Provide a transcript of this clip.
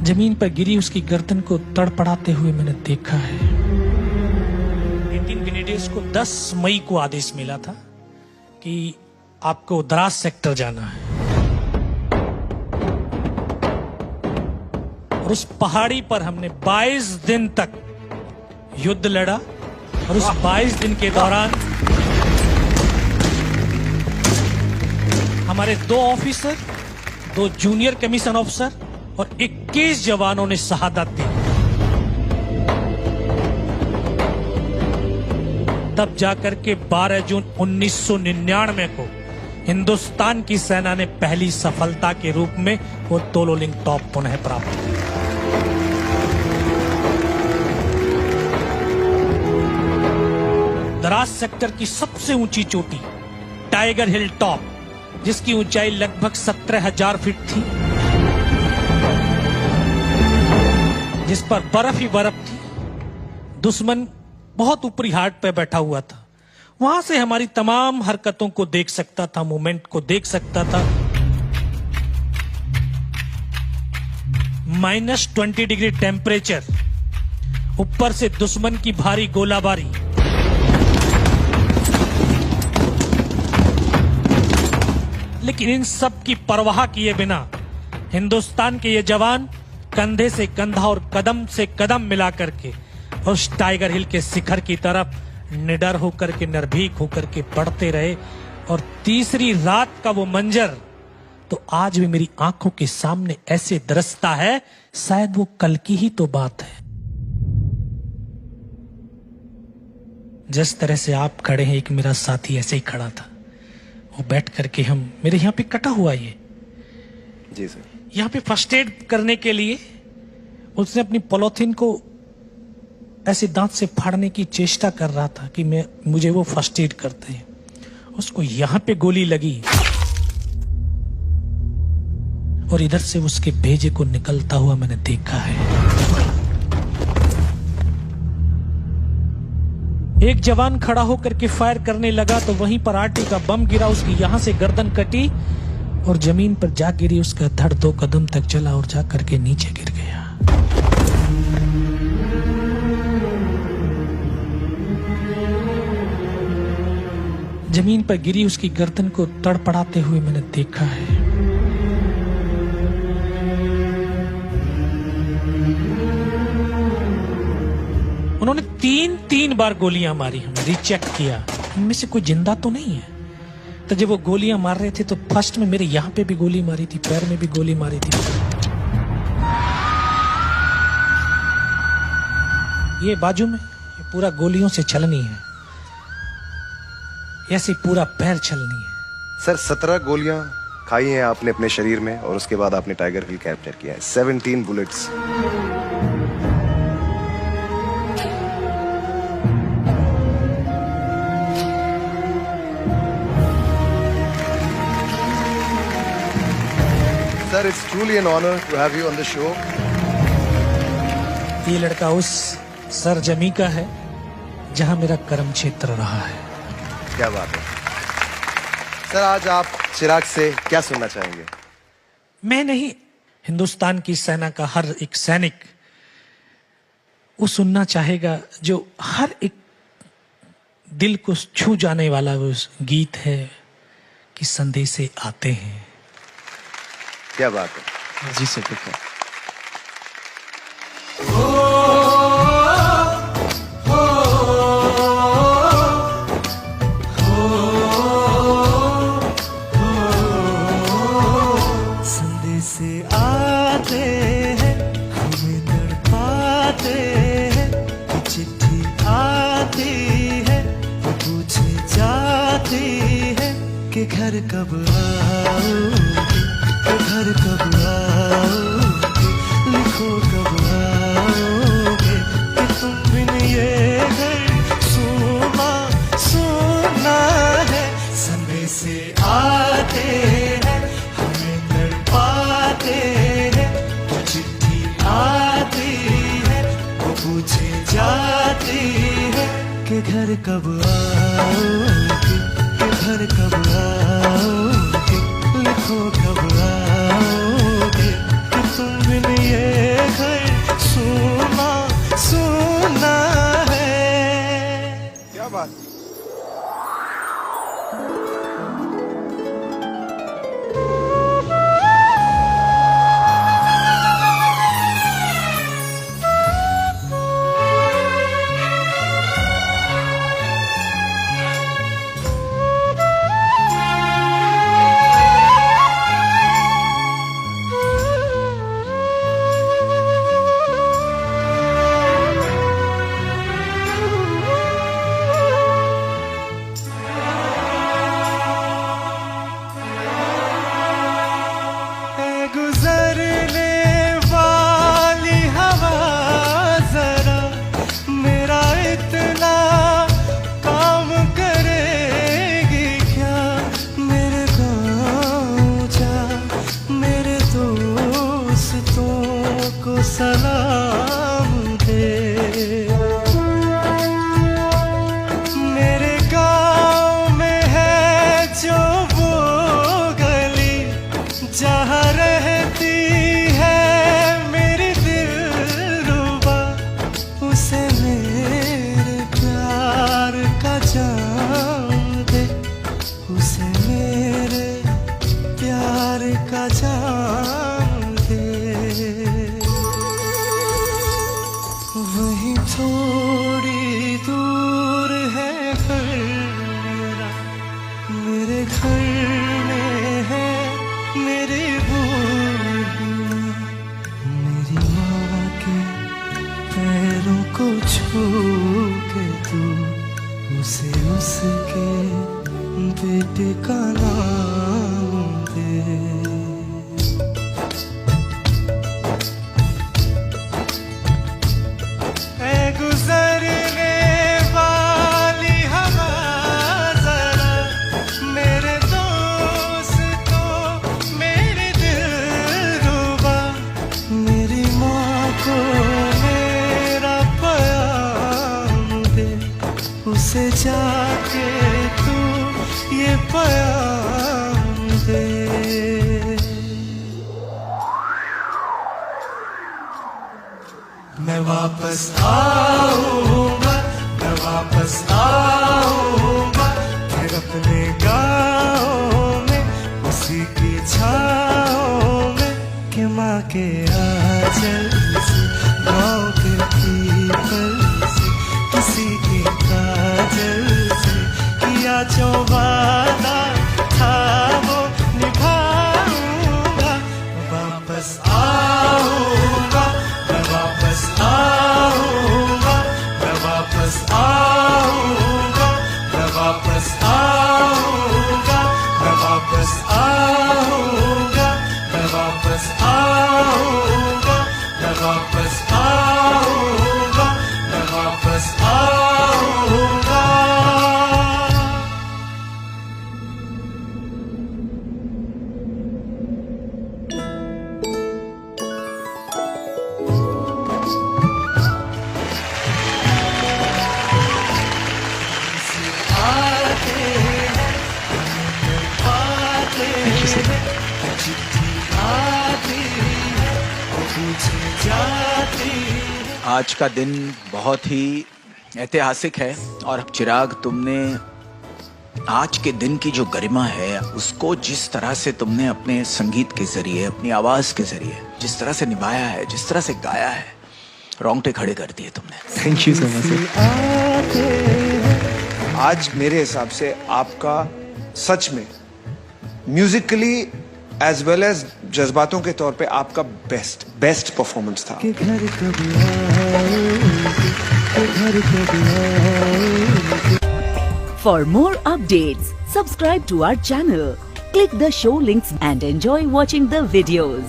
जमीन पर गिरी उसकी गर्दन को तड़पड़ाते हुए मैंने देखा है। 18 ग्रेनेडियर्स को 10 मई को आदेश मिला था कि आपको द्रास सेक्टर जाना है, और उस पहाड़ी पर हमने 22 दिन तक युद्ध लड़ा, और उस 22 दिन के दौरान हमारे 2 ऑफिसर, 2 जूनियर कमीशन ऑफिसर और 21 जवानों ने शहादत दी। तब जाकर के 12 जून 1999 को हिंदुस्तान की सेना ने पहली सफलता के रूप में वो तोलोलिंग टॉप पुनः प्राप्त की। द्रास सेक्टर की सबसे ऊंची चोटी टाइगर हिल टॉप, जिसकी ऊंचाई लगभग 17,000 फीट थी, जिस पर बर्फ ही बर्फ थी, दुश्मन बहुत ऊपरी हाट पे बैठा हुआ था। वहां से हमारी तमाम हरकतों को देख सकता था, मूवमेंट को देख सकता था। -20 डिग्री टेम्परेचर, ऊपर से दुश्मन की भारी गोलाबारी, लेकिन इन सब की परवाह किए बिना हिंदुस्तान के ये जवान कंधे से कंधा और कदम से कदम मिला करके उस टाइगर हिल के शिखर की तरफ निडर होकर के, निर्भीक होकर के बढ़ते रहे। और तीसरी रात का वो मंजर तो आज भी मेरी आंखों के सामने ऐसे दरसता है, शायद वो कल की ही तो बात है। जिस तरह से आप खड़े हैं, एक मेरा साथी ऐसे ही खड़ा था, वो बैठ करके हम मेरे यहाँ पे कटा हुआ ये जी सर, यहाँ पे फर्स्ट एड करने के लिए उसने अपनी पॉलिथीन को ऐसे दांत से फाड़ने की चेष्टा कर रहा था कि मुझे वो फर्स्ट एड करते हैं। उसको यहाँ पे गोली लगी और इधर से उसके भेजे को निकलता हुआ मैंने देखा है। एक जवान खड़ा होकर के फायर करने लगा तो वहीं पर आरटी का बम गिरा, उसकी यहां से गर्दन कटी और जमीन पर जा गिरी। उसका धड़ 2 कदम तक चला और जा करके नीचे गिर गया। जमीन पर गिरी उसकी गर्दन को तड़पड़ाते हुए मैंने देखा है। उन्होंने 3 बार गोलियां मारी, हमने रिचेक किया, इनमें से कोई जिंदा तो नहीं है। तो जब वो गोलियां मार रहे थे तो फर्स्ट में मेरे यहां पे भी गोली मारी थी, पैर में भी गोली मारी थी। ये बाजू में ये पूरा गोलियों से छलनी है, ऐसे पूरा पैर छलनी है। सर 17 गोलियां खाई हैं आपने अपने शरीर में और उसके बाद आपने टाइगर हिल कैप्चर किया है। 17 bullets. Sir, it's truly an honor to have you on the show. ये लड़का उस सरजमी का है जहां मेरा कर्म क्षेत्र रहा है। क्या बात है सर, आज आप चिराग से क्या सुनना चाहेंगे? मैं नहीं, हिंदुस्तान की सेना का हर एक सैनिक वो सुनना चाहेगा जो हर एक दिल को छू जाने वाला वो गीत है कि संदेशे आते हैं। क्या बात है जी सर, ठीक है। संदेशे आते हैं, हमें तड़पाते हैं, चिट्ठी आती है, वो पूछे जाती है कि घर कब आओगे, घर कब आओगे, लिखो कब आओगे, कि तुम बिन ये घर सुना सुना है। संदेशे आते हैं, हमें तड़पाते हैं, वो चिट्ठी आती है, वो पूछे जाती है कि घर कब आओगे, कि घर कब आओगे, लिखो कब आओगे, कि तुम बिन ये सलाम दे। मेरे गाँव में है जो वो गली जहाँ रहती है मेरी दिलरुबा, उसे मेरे प्यार का जाम दे, उसे मेरे प्यार का जाम दे। वहीं थोड़ी दूर है घर मेरा, मेरे घर में है मेरी बूढ़ी, मेरी माँ के पैरों को छू के तू उसे उसके बेटे का नाम दे। ऐ गुजरने वाली हवा जरा, मेरे दोस्तों मेरी दिलरुबा, मेरी माँ को मेरा प्याम दे, उसे जाके तू ये प्याम दे। मैं वापस आऊंगा, मैं वापस आऊंगा, फिर अपने गाँव में उसी की छाँव में, कि माँ के आंचल से गाँव के पीपल से किसी के काजल से किया जो वादा था वो निभाऊंगा। मैं वापस आऊंगा, मैं वापस आऊंगा, मैं वापस आऊंगा, मैं वापस आऊंगा, मैं वापस आऊंगा, मैं वापस आऊंगा, मैं वापस आऊंगा, मैं वापस आऊंगा। आज का दिन बहुत ही ऐतिहासिक है और चिराग, तुमने आज के दिन की जो गरिमा है उसको जिस तरह से तुमने अपने संगीत के जरिए, अपनी आवाज के जरिए जिस तरह से निभाया है, जिस तरह से गाया है, रोंगटे खड़े कर दिए तुमने। Thank you so much sir. आज मेरे हिसाब से आपका सच में म्यूजिकली एज वेल एज जज्बातों के तौर पे आपका बेस्ट परफॉर्मेंस था। कि घर कभी आओगे, कि घर कभी आओगे। For more updates, subscribe to our channel, click the show links and enjoy watching the videos.